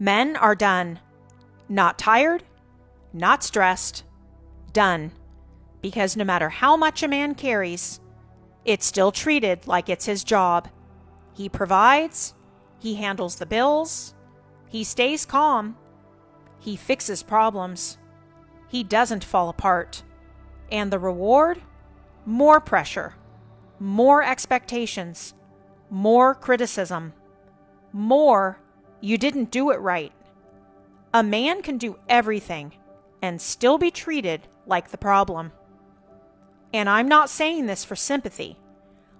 Men are done. Not tired, not stressed, done. Because no matter how much a man carries, it's still treated like it's his job. He provides, he handles the bills, he stays calm, he fixes problems, he doesn't fall apart. And the reward? More pressure, more expectations, more criticism, more you didn't do it right. A man can do everything and still be treated like the problem. And I'm not saying this for sympathy.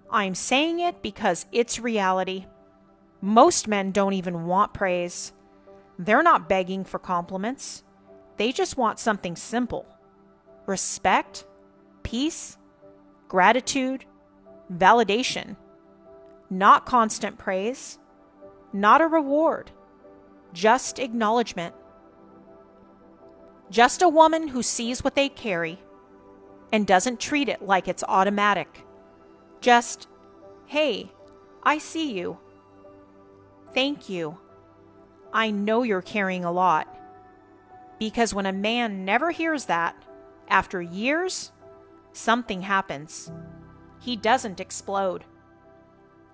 I'm saying it because it's reality. Most men don't even want praise. They're not begging for compliments. They just want something simple. Respect, peace, gratitude, validation. Not constant praise. Not a reward. Just acknowledgement. Just a woman who sees what they carry and doesn't treat it like it's automatic. Just, hey, I see you. Thank you. I know you're carrying a lot. Because when a man never hears that, after years, something happens. He doesn't explode.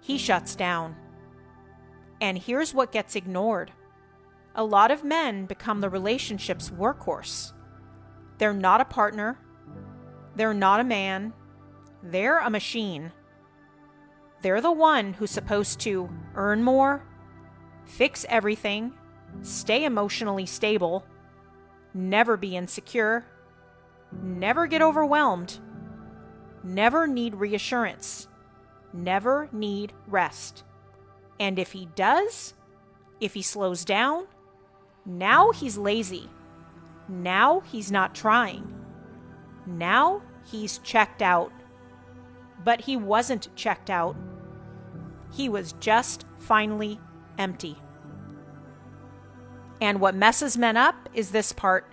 He shuts down. And here's what gets ignored. A lot of men become the relationship's workhorse. They're not a partner. They're not a man. They're a machine. They're the one who's supposed to earn more, fix everything, stay emotionally stable, never be insecure, never get overwhelmed, never need reassurance, never need rest. And if he does, if he slows down, now he's lazy. Now he's not trying. Now he's checked out. But he wasn't checked out. He was just finally empty. And what messes men up is this part.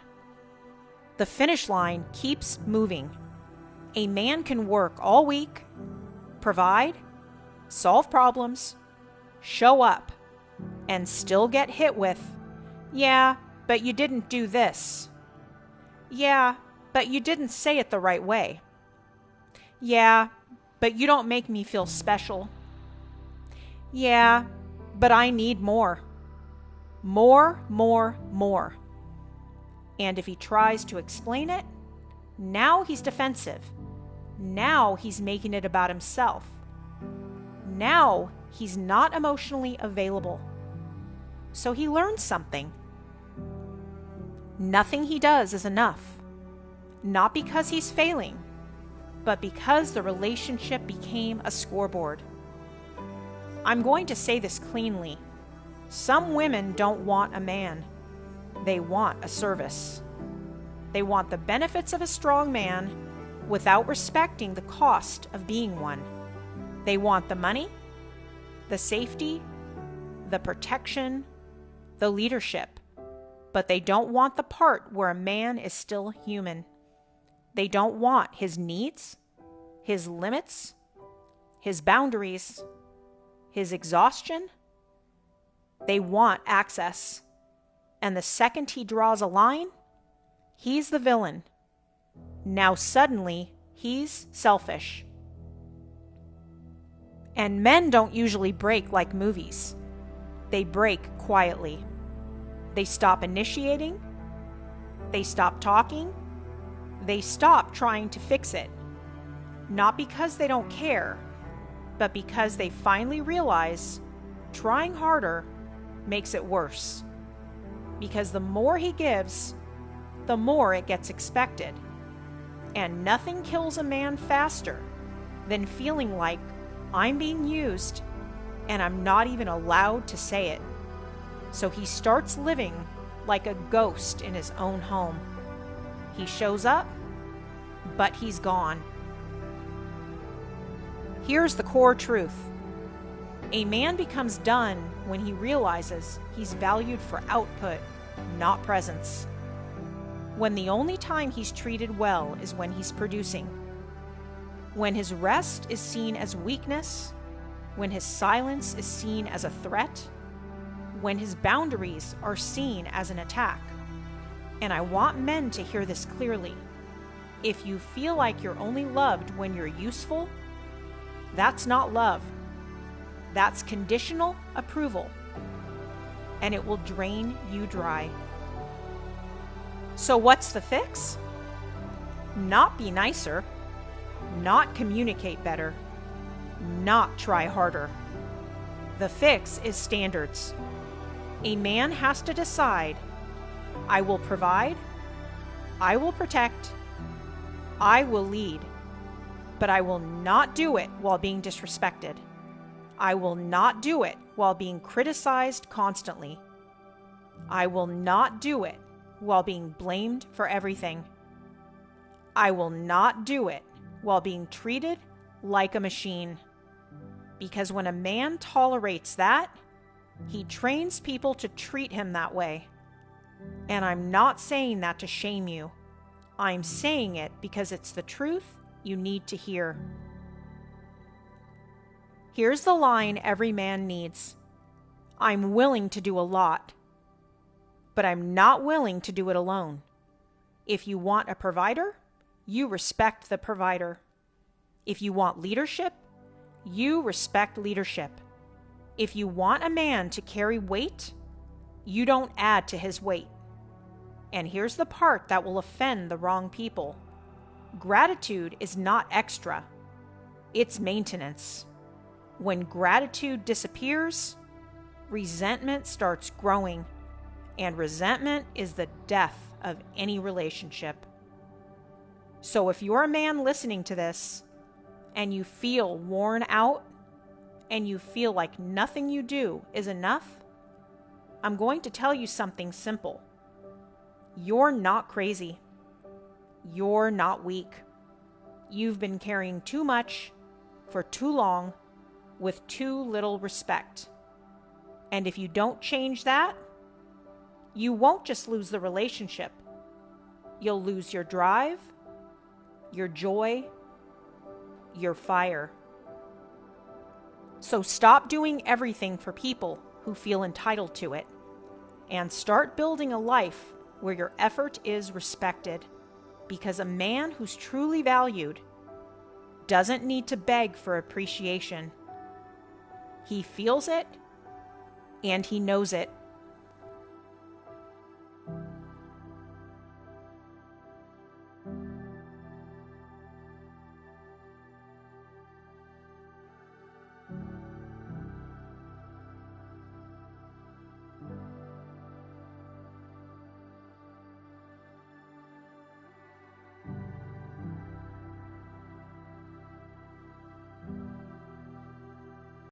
The finish line keeps moving. A man can work all week, provide, solve problems, show up, and still get hit with, yeah, but you didn't do this. Yeah, but you didn't say it the right way. Yeah, but you don't make me feel special. Yeah, but I need more. More, more, more. And if he tries to explain it, now he's defensive. Now he's making it about himself. Now he's not emotionally available. So he learns something. Nothing he does is enough. Not because he's failing, but because the relationship became a scoreboard. I'm going to say this cleanly. Some women don't want a man. They want a service. They want the benefits of a strong man without respecting the cost of being one. They want the money, the safety, the protection, the leadership, but they don't want the part where a man is still human. They don't want his needs, his limits, his boundaries, his exhaustion. They want access. And the second he draws a line, he's the villain. Now suddenly, he's selfish. And men don't usually break like movies. They break quietly. They stop initiating. They stop talking. They stop trying to fix it. Not because they don't care, but because they finally realize trying harder makes it worse. Because the more he gives, the more it gets expected. And nothing kills a man faster than feeling like I'm being used and I'm not even allowed to say it. So he starts living like a ghost in his own home. He shows up, but he's gone. Here's the core truth. A man becomes done when he realizes he's valued for output, not presence. When the only time he's treated well is when he's producing. When his rest is seen as weakness, when his silence is seen as a threat, when his boundaries are seen as an attack. And I want men to hear this clearly. If you feel like you're only loved when you're useful, that's not love. That's conditional approval, and it will drain you dry. So what's the fix? Not be nicer, not communicate better, not try harder. The fix is standards. A man has to decide, I will provide, I will protect, I will lead, but I will not do it while being disrespected. I will not do it while being criticized constantly. I will not do it while being blamed for everything. I will not do it while being treated like a machine. Because when a man tolerates that, he trains people to treat him that way. And I'm not saying that to shame you. I'm saying it because it's the truth you need to hear. Here's the line every man needs. I'm willing to do a lot, but I'm not willing to do it alone. If you want a provider, you respect the provider. If you want leadership, you respect leadership. If you want a man to carry weight, you don't add to his weight. And here's the part that will offend the wrong people. Gratitude is not extra. It's maintenance. When gratitude disappears, resentment starts growing, and resentment is the death of any relationship. So if you're a man listening to this, and you feel worn out, and you feel like nothing you do is enough, I'm going to tell you something simple. You're not crazy. You're not weak. You've been carrying too much for too long with too little respect. And if you don't change that, you won't just lose the relationship. You'll lose your drive, your joy, your fire. So stop doing everything for people who feel entitled to it, and start building a life where your effort is respected. Because a man who's truly valued doesn't need to beg for appreciation. He feels it, and he knows it.